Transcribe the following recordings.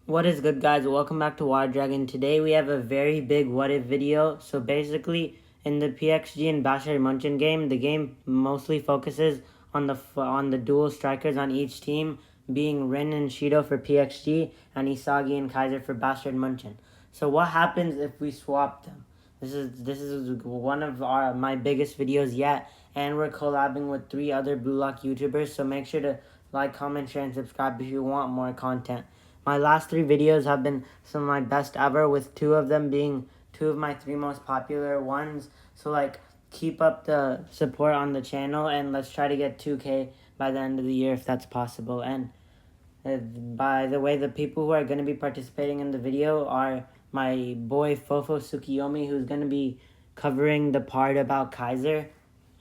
What is good, guys? Welcome back to Water Dragon. Today we have a very big what if video. So basically, in the PXG and Bashir Munchen game, the game mostly focuses on the dual strikers on each team, being Rin and Shidou for PXG and Isagi and Kaiser for Bashir Munchen. So what happens if we swap them? This is one of my biggest videos yet, and we're collabing with 3 other Blue Lock YouTubers. So make sure to like, comment, share, and subscribe if you want more content. My last 3 videos have been some of my best ever, with 2 of them being 2 of my 3 most popular ones. So keep up the support on the channel, and let's try to get 2K by the end of the year if that's possible. And by the way, the people who are going to be participating in the video are my boy Fofo Tsukiyomi, who's going to be covering the part about Kaiser,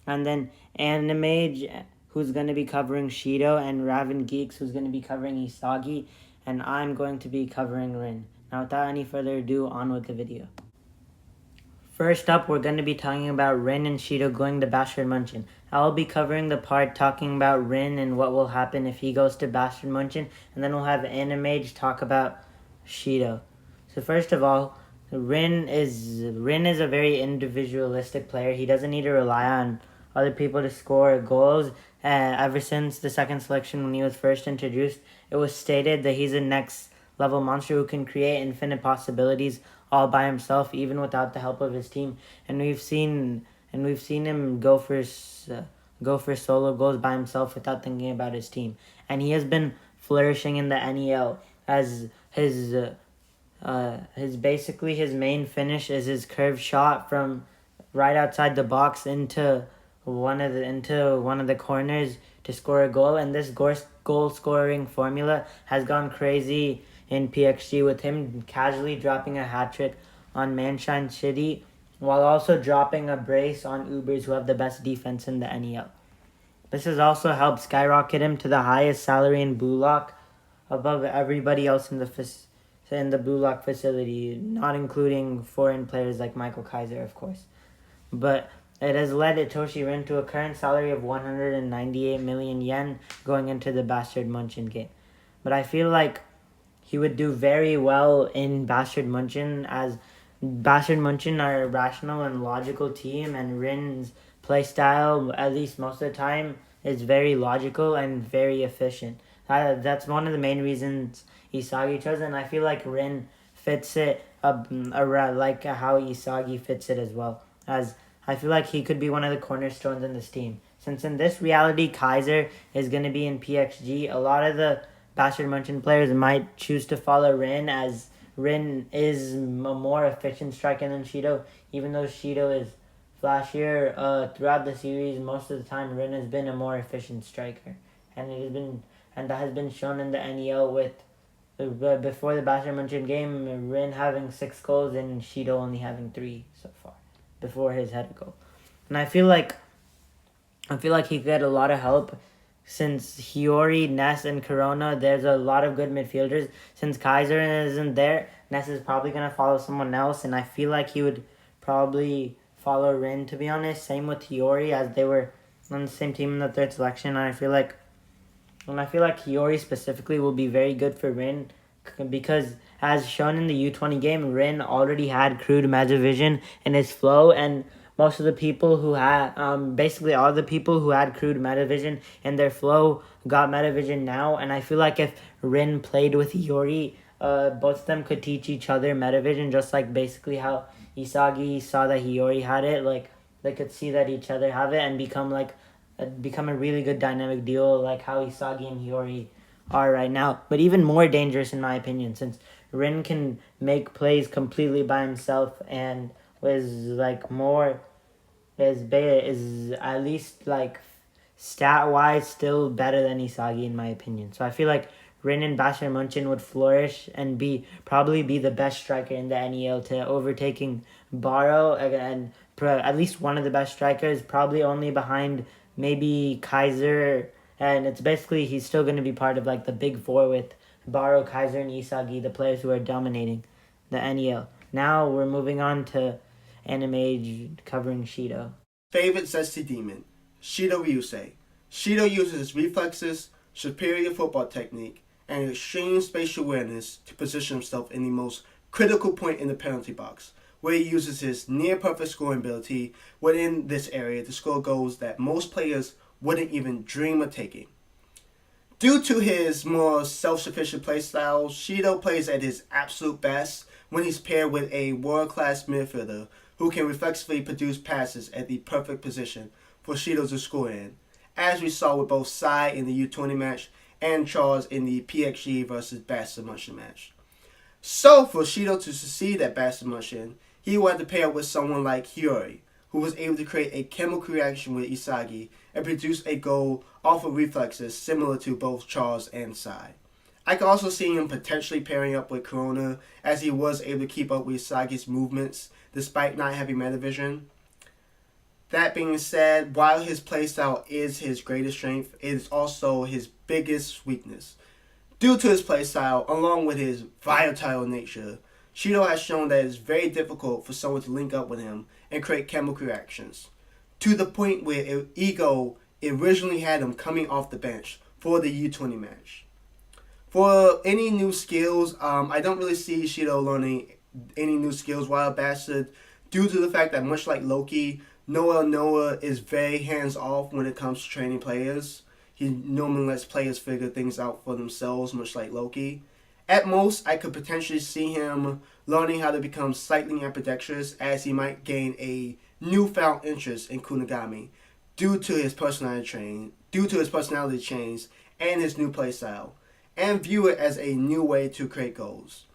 and then Animage, who's going to be covering Shidou, and Raven Geeks, who's going to be covering Isagi, and I'm going to be covering Rin. Now, without any further ado, on with the video. First up, we're going to be talking about Rin and Shidou going to Bashir Munchen. I'll be covering the part talking about Rin and what will happen if he goes to Bashir Munchen, and then we'll have Animage talk about Shidou. So first of all, Rin is a very individualistic player. He doesn't need to rely on other people to score goals. Ever since the second selection, when he was first introduced, it was stated that he's a next level monster who can create infinite possibilities all by himself, even without the help of his team. And we've seen him go for solo goals by himself without thinking about his team. And he has been flourishing in the NEL as his basically his main finish is his curved shot from right outside the box into one of the corners to score a goal. And this goal scoring formula has gone crazy in PXG, with him casually dropping a hat trick on Manshine City while also dropping a brace on Ubers, who have the best defense in the NEL. This has also helped skyrocket him to the highest salary in Blue Lock, above everybody else in the Blue Lock facility, not including foreign players like Michael Kaiser, of course. But it has led Itoshi Rin to a current salary of 198 million yen going into the Bastard Munchen game. But I feel like he would do very well in Bastard Munchen, as Bastard Munchen are a rational and logical team, and Rin's playstyle, at least most of the time, is very logical and very efficient. That's one of the main reasons Isagi chose, and I feel like Rin fits it around like how Isagi fits it as well. As I feel like he could be one of the cornerstones in this team. Since in this reality, Kaiser is going to be in PXG, a lot of the Bastard Munchen players might choose to follow Rin, as Rin is a more efficient striker than Shidou. Even though Shidou is flashier, throughout the series, most of the time Rin has been a more efficient striker, and that has been shown in the NEL with before the Bastard Munchen game, Rin having 6 goals and Shidou only having 3 so far before his head goal. And I feel like he could get a lot of help. Since Hiyori, Ness, and Corona, there's a lot of good midfielders. Since Kaiser isn't there, Ness is probably going to follow someone else, and I feel like he would probably follow Rin, to be honest. Same with Hiyori, as they were on the same team in the third selection, and I feel like Hiyori specifically will be very good for Rin, because as shown in the U20 game, Rin already had crude metavision in his flow, and most of the people who had, basically all the people who had crude metavision in their flow got metavision now. And I feel like if Rin played with Hiyori, both of them could teach each other metavision, just like basically how Isagi saw that Hiyori had it. Like, they could see that each other have it and become a really good dynamic duo, like how Isagi and Hiyori are right now. But even more dangerous in my opinion, since Rin can make plays completely by himself and is at least like stat wise still better than Isagi in my opinion. So I feel like Rin and Bashir Munchen would flourish and probably be the best striker in the NEL, to overtaking Baro, and at least one of the best strikers, probably only behind maybe Kaiser. And it's basically he's still going to be part of like the big 4 with Baro, Kaiser, and Isagi, the players who are dominating the NEL. Now we're moving on to Anime covering Shidou. Favorite Zesty Demon, Shidou Ryusei. Shidou uses his reflexes, superior football technique, and extreme spatial awareness to position himself in the most critical point in the penalty box, where he uses his near-perfect scoring ability within this area to score goals that most players wouldn't even dream of taking. Due to his more self-sufficient playstyle, Shidou plays at his absolute best when he's paired with a world-class midfielder who can reflexively produce passes at the perfect position for Shidou to score in, as we saw with both Sai in the U20 match and Charles in the PXG versus Bayern Munich match. So for Shidou to succeed at Bayern Munich, he wanted to pair up with someone like Hiyori, who was able to create a chemical reaction with Isagi and produce a goal off of reflexes similar to both Charles and Sai. I could also see him potentially pairing up with Corona, as he was able to keep up with Isagi's movements despite not having metavision. That being said, while his playstyle is his greatest strength, it is also his biggest weakness. Due to his playstyle, along with his volatile nature, Shidou has shown that it is very difficult for someone to link up with him and create chemical reactions, to the point where Ego originally had him coming off the bench for the U20 match. For any new skills, I don't really see Shidou learning any new skills while Bastard, due to the fact that much like Loki, Noah is very hands-off when it comes to training players. He normally lets players figure things out for themselves, much like Loki. At most, I could potentially see him learning how to become slightly ambidextrous, as he might gain a newfound interest in Kunigami due to his personality change and his new playstyle, and view it as a new way to create goals.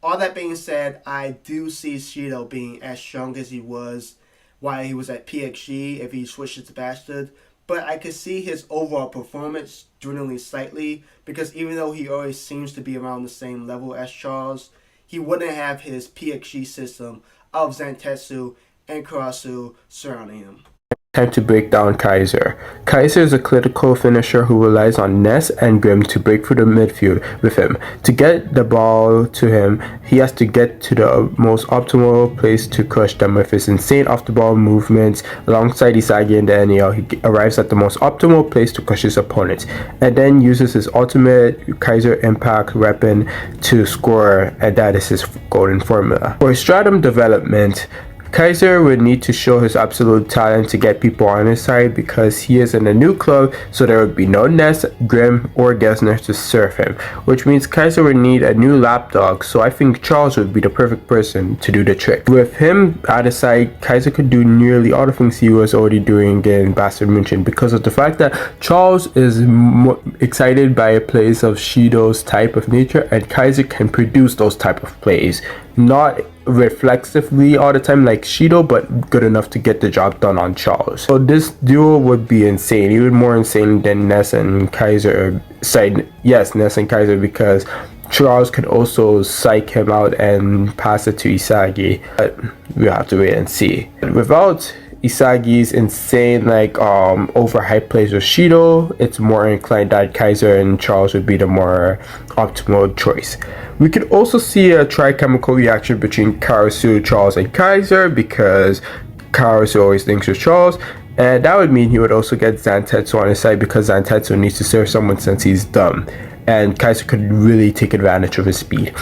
All that being said, I do see Shidou being as strong as he was while he was at PXG if he switches to Bastard, but I could see his overall performance dwindling slightly, because even though he always seems to be around the same level as Charles, he wouldn't have his PXG system of Zantetsu and Karasu surrounding him. Time to break down Kaiser. Kaiser is a clinical finisher who relies on Ness and Grimm to break through the midfield with him. To get the ball to him, he has to get to the most optimal place to crush them with his insane off-the-ball movements. Alongside Isagi in the NEL, he arrives at the most optimal place to crush his opponents, and then uses his ultimate Kaiser impact weapon to score, and that is his golden formula. For Stratum development, Kaiser would need to show his absolute talent to get people on his side, because he is in a new club, so there would be no Ness, Grimm, or Gesner to serve him, which means Kaiser would need a new lapdog, so I think Charles would be the perfect person to do the trick. With him at his side, Kaiser could do nearly all the things he was already doing in Bayern Munich, because of the fact that Charles is excited by plays of Shidou's type of nature, and Kaiser can produce those type of plays. Not reflexively all the time like Shidou, but good enough to get the job done on Charles. So this duo would be insane, even more insane than Ness and Kaiser. Yes, Ness and Kaiser, because Charles could also psych him out and pass it to Isagi. But we'll have to wait and see. Without Isagi's insane overhyped plays with Shidou, it's more inclined that Kaiser and Charles would be the more optimal choice. We could also see a tri-chemical reaction between Karasu, Charles, and Kaiser, because Karasu always thinks with Charles, and that would mean he would also get Zantetsu on his side, because Zantetsu needs to serve someone since he's dumb, and Kaiser could really take advantage of his speed.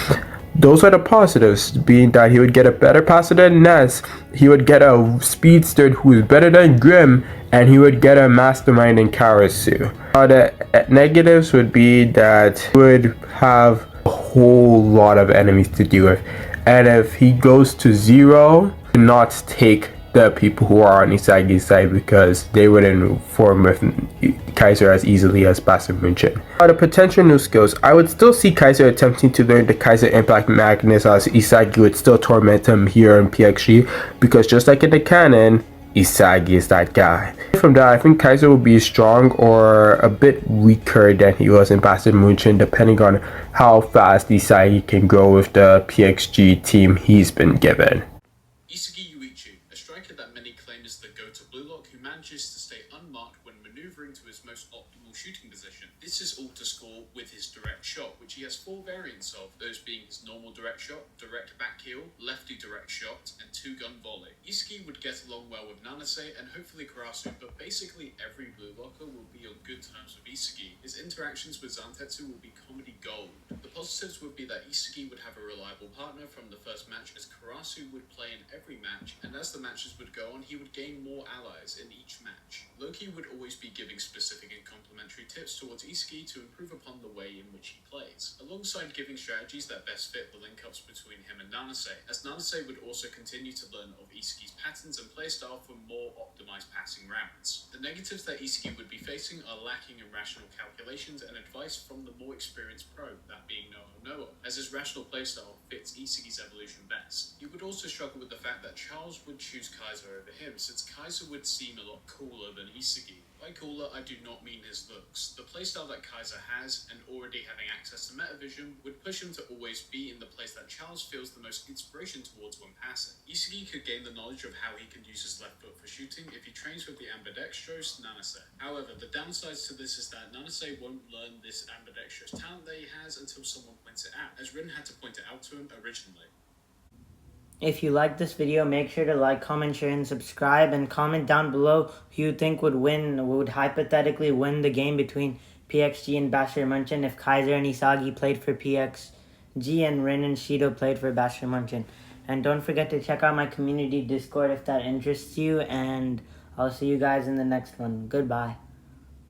Those are the positives, being that he would get a better passer than Ness, he would get a speedster who is better than Grimm, and he would get a mastermind in Karasu. The negatives would be that he would have a whole lot of enemies to deal with, and if he goes to zero, do not take the people who are on Isagi's side, because they wouldn't form with Kaiser as easily as Bayern Munich. The potential new skills, I would still see Kaiser attempting to learn the Kaiser Impact Magnus, as Isagi would still torment him here in PXG, because just like in the canon, Isagi is that guy. From that, I think Kaiser will be strong or a bit weaker than he was in Bayern Munich, depending on how fast Isagi can grow with the PXG team he's been given. Isagi, a striker that many claim is the go-to blue lock, who manages to stay unmarked when maneuvering to his most optimal shooting position. This is all to score with his direct shot, which he has 4 variants of, those being his normal direct shot, direct back heel, lefty direct shot, and 2-gun volley. Isagi would get along well with Nanase and hopefully Karasu, but basically every Blue Locker will be on good terms with Isagi. His interactions with Zantetsu will be comedy gold. The positives would be that Isagi would have a reliable partner from the first match, as Karasu would play in every match, and as the matches would go on, he would gain more allies in each match. Loki would always be giving specific and complimentary tips towards Isagi to improve upon the way in which he plays, alongside giving strategies that best fit the link-ups between him and Nanase, as Nanase would also continue to learn of Isagi's patterns and playstyle for more optimized passing rounds. The negatives that Isagi would be facing are lacking in rational calculations and advice from the more experienced pro, that being Noah, as his rational playstyle fits Isagi's evolution best. He would also struggle with the fact that Charles would choose Kaiser over him, since Kaiser would seem a lot cooler than Isagi. By cooler, I do not mean his looks. The playstyle that Kaiser has, and already having access to metavision, would push him to always be in the place that Charles feels the most inspiration towards when passing. Isagi could gain the knowledge of how he can use his left foot for shooting if he trains with the ambidextrous Nanase. However, the downsides to this is that Nanase won't learn this ambidextrous talent that he has until someone points it out, as Rin had to point it out to him originally. If you like this video, make sure to like, comment, share, and subscribe, and comment down below who you think would hypothetically win the game between PXG and Bashir Munchen if Kaiser and Isagi played for PXG and Rin and Shidou played for Bashir Munchen. And don't forget to check out my community Discord if that interests you, and I'll see you guys in the next one. Goodbye.